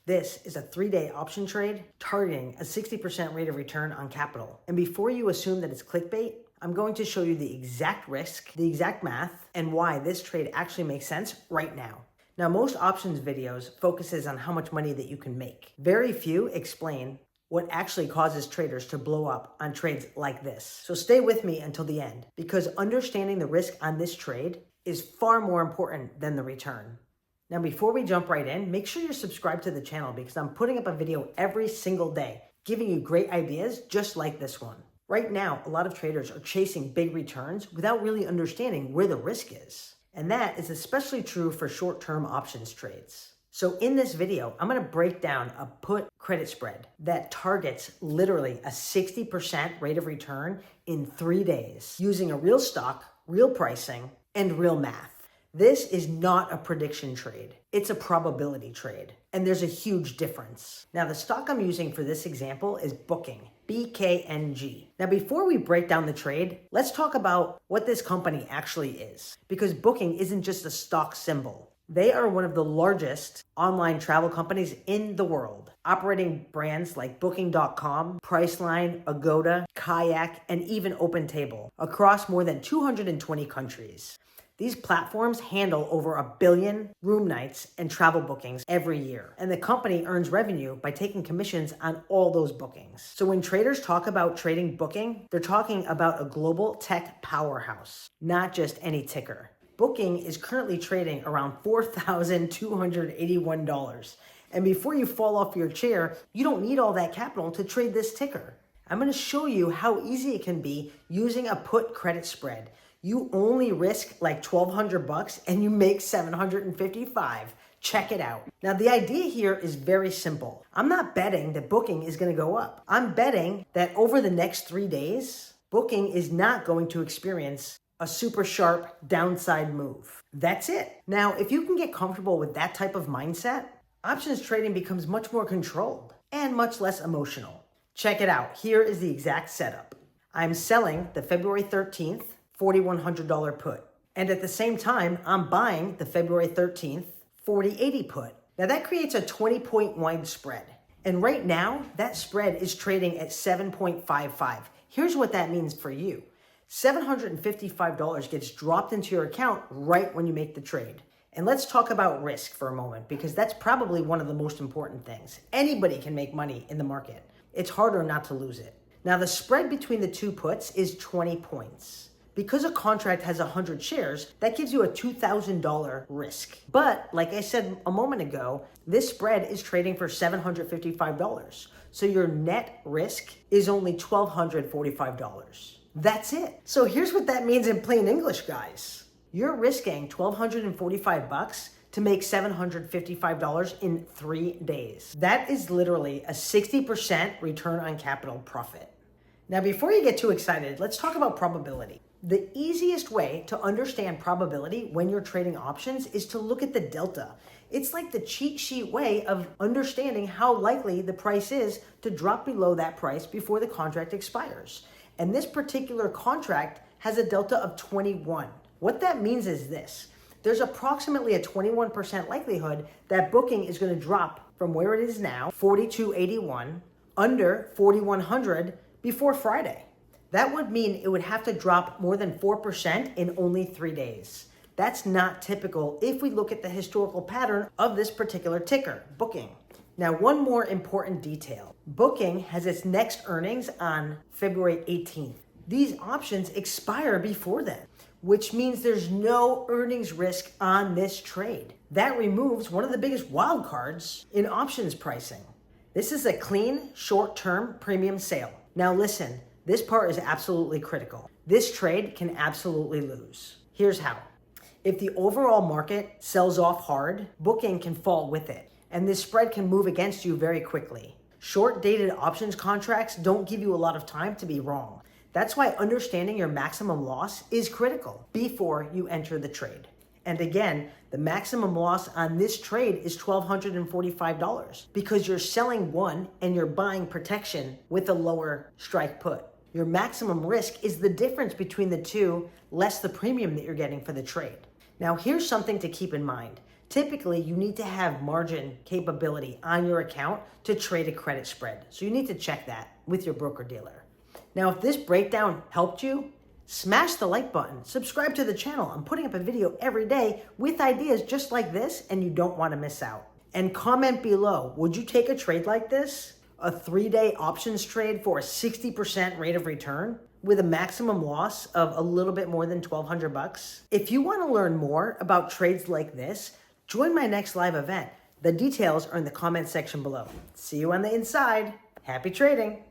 This is a 3-day option trade targeting a 60% rate of return on capital. And before you assume that it's clickbait, I'm going to show you the exact risk, the exact math, and why this trade actually makes sense right now. Now, most options videos focuses on how much money that you can make. Very few explain what actually causes traders to blow up on trades like this. So stay with me until the end, because understanding the risk on this trade is far more important than the return. Now, before we jump right in, make sure you're subscribed to the channel because I'm putting up a video every single day, giving you great ideas just like this one. Right now, a lot of traders are chasing big returns without really understanding where the risk is. And that is especially true for short-term options trades. So in this video, I'm going to break down a put credit spread that targets literally a 60% rate of return in 3 days using a real stock, real pricing, and real math. This is not a prediction trade. It's a probability trade. And there's a huge difference. Now, the stock I'm using for this example is Booking, BKNG. Now, before we break down the trade, let's talk about what this company actually is. Because Booking isn't just a stock symbol. They are one of the largest online travel companies in the world, operating brands like Booking.com, Priceline, Agoda, Kayak, and even OpenTable across more than 220 countries. These platforms handle over 1 billion room nights and travel bookings every year. And the company earns revenue by taking commissions on all those bookings. So when traders talk about trading Booking, they're talking about a global tech powerhouse, not just any ticker. Booking is currently trading around $4,281. And before you fall off your chair, you don't need all that capital to trade this ticker. I'm going to show you how easy it can be using a put credit spread. You only risk like $1,200 and you make $755. Check it out. Now, the idea here is very simple. I'm not betting that Booking is going to go up. I'm betting that over the next 3 days, Booking is not going to experience a super sharp downside move. That's it. Now, if you can get comfortable with that type of mindset, options trading becomes much more controlled and much less emotional. Check it out. Here is the exact setup. I'm selling the February 13th $4,100 put. And at the same time, I'm buying the February 13th 4080 put. Now that creates a 20-point wide spread. And right now, that spread is trading at 7.55. Here's what that means for you. $755 gets dropped into your account right when you make the trade. And let's talk about risk for a moment, because that's probably one of the most important things. Anybody can make money in the market. It's harder not to lose it. Now the spread between the two puts is 20 points. Because a contract has 100 shares, that gives you a $2,000 risk. But like I said a moment ago, this spread is trading for $755. So your net risk is only $1,245. That's it. So here's what that means in plain English, guys. You're risking $1,245 to make $755 in 3 days. That is literally a 60% return on capital profit. Now, before you get too excited, let's talk about probability. The easiest way to understand probability when you're trading options is to look at the delta. It's like the cheat sheet way of understanding how likely the price is to drop below that price before the contract expires. And this particular contract has a delta of 21. What that means is this. There's approximately a 21% likelihood that Booking is going to drop from where it is now, 4281, under 4100 before Friday. That would mean it would have to drop more than 4% in only 3 days. That's not typical if we look at the historical pattern of this particular ticker, Booking. Now, one more important detail. Booking has its next earnings on February 18th. These options expire before then, which means there's no earnings risk on this trade. That removes one of the biggest wild cards in options pricing. This is a clean, short-term premium sale. Now listen, this part is absolutely critical. This trade can absolutely lose. Here's how. If the overall market sells off hard, Booking can fall with it, and this spread can move against you very quickly. Short-dated options contracts don't give you a lot of time to be wrong. That's why understanding your maximum loss is critical before you enter the trade. And again, the maximum loss on this trade is $1,245 because you're selling one and you're buying protection with a lower strike put. Your maximum risk is the difference between the two, less the premium that you're getting for the trade. Now, here's something to keep in mind. Typically, you need to have margin capability on your account to trade a credit spread. So you need to check that with your broker dealer. Now, if this breakdown helped you, smash the like button, subscribe to the channel. I'm putting up a video every day with ideas just like this, and you don't want to miss out. And comment below, would you take a trade like this? A 3-day options trade for a 60% rate of return with a maximum loss of a little bit more than $1,200? If you want to learn more about trades like this, join my next live event. The details are in the comment section below. See you on the inside. Happy trading.